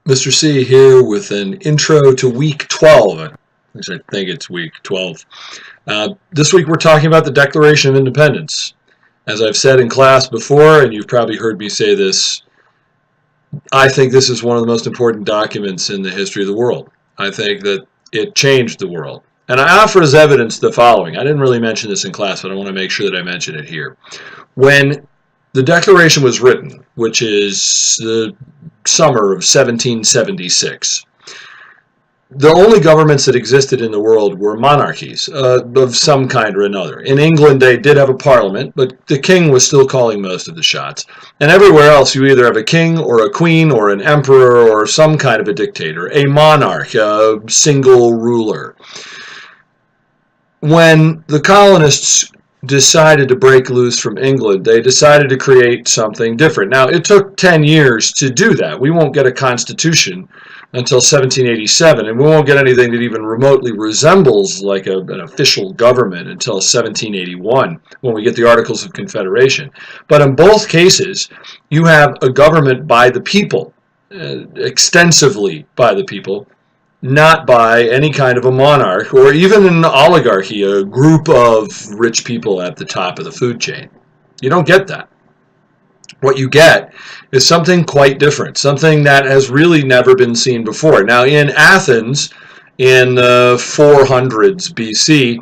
Mr. C here with an intro to week 12. At least I think it's week 12. This week we're talking about the Declaration of Independence. As I've said in class before, and you've probably heard me say this, I think this is one of the most important documents in the history of the world. I think that it changed the world. And I offer as evidence the following. I didn't really mention this in class, but I want to make sure that I mention it here. When the Declaration was written, which is the summer of 1776, the only governments that existed in the world were monarchies of some kind or another. In England, they did have a parliament, but the king was still calling most of the shots. And everywhere else, you either have a king or a queen or an emperor or some kind of a dictator, a monarch, a single ruler. When the colonists decided to break loose from England, they decided to create something different. Now, it took 10 years to do that. We won't get a constitution until 1787, and we won't get anything that even remotely resembles like an official government until 1781, when we get the Articles of Confederation. But in both cases, you have a government by the people, extensively by the people, not by any kind of a monarch or even an oligarchy, a group of rich people at the top of the food chain. You don't get that. What you get is something quite different, something that has really never been seen before. Now, in Athens, in the 400s BC,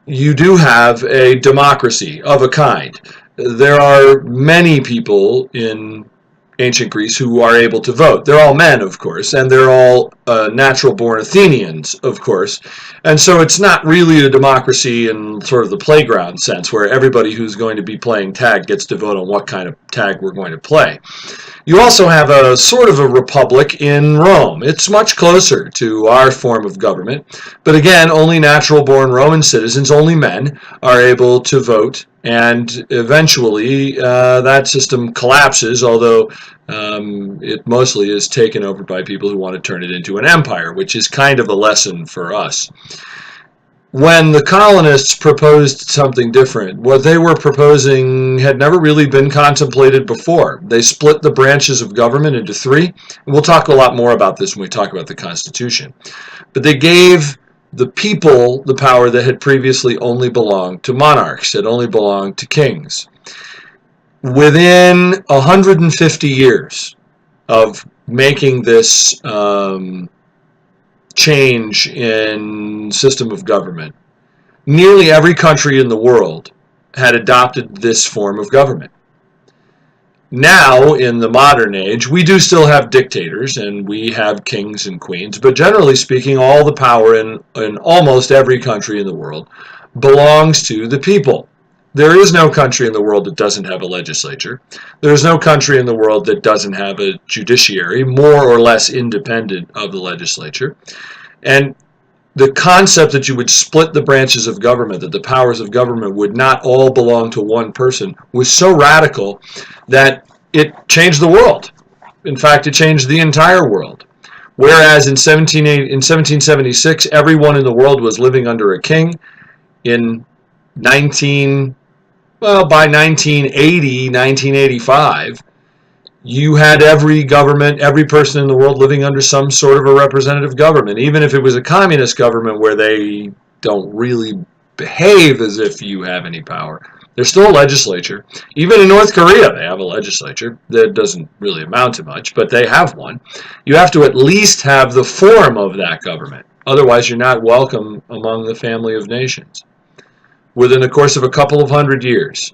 you do have a democracy of a kind. There are many people in ancient Greece who are able to vote. They're all men, of course, and they're all natural-born Athenians, of course. And so it's not really a democracy in sort of the playground sense, where everybody who's going to be playing tag gets to vote on what kind of tag we're going to play. You also have a sort of a republic in Rome. It's much closer to our form of government, but again, only natural-born Roman citizens, only men, are able to vote, and eventually that system collapses, although it mostly is taken over by people who want to turn it into an empire, which is kind of a lesson for us. When the colonists proposed something different, what they were proposing had never really been contemplated before. They split the branches of government into three, and we'll talk a lot more about this when we talk about the Constitution. But they gave the people the power that had previously only belonged to monarchs, had only belonged to kings. Within 150 years of making this change in system of government, nearly every country in the world had adopted this form of government. Now, in the modern age, we do still have dictators and we have kings and queens, but generally speaking, all the power in almost every country in the world belongs to the people. There is no country in the world that doesn't have a legislature. There is no country in the world that doesn't have a judiciary, more or less independent of the legislature. And the concept that you would split the branches of government, that the powers of government would not all belong to one person, was so radical that it changed the world. In fact, it changed the entire world. Whereas in 1776, everyone in the world was living under a king, by 1980, 1985, you had every government, every person in the world living under some sort of a representative government, even if it was a communist government where they don't really behave as if you have any power. There's still a legislature. Even in North Korea, they have a legislature. That doesn't really amount to much, but they have one. You have to at least have the form of that government. Otherwise, you're not welcome among the family of nations. Within the course of a couple of hundred years,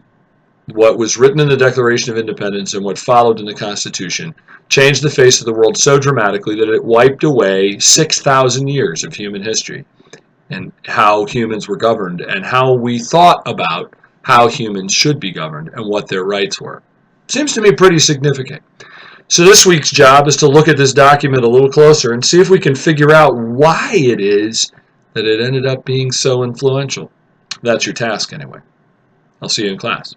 what was written in the Declaration of Independence and what followed in the Constitution changed the face of the world so dramatically that it wiped away 6,000 years of human history and how humans were governed and how we thought about how humans should be governed and what their rights were. Seems to me pretty significant. So this week's job is to look at this document a little closer and see if we can figure out why it is that it ended up being so influential. That's your task anyway. I'll see you in class.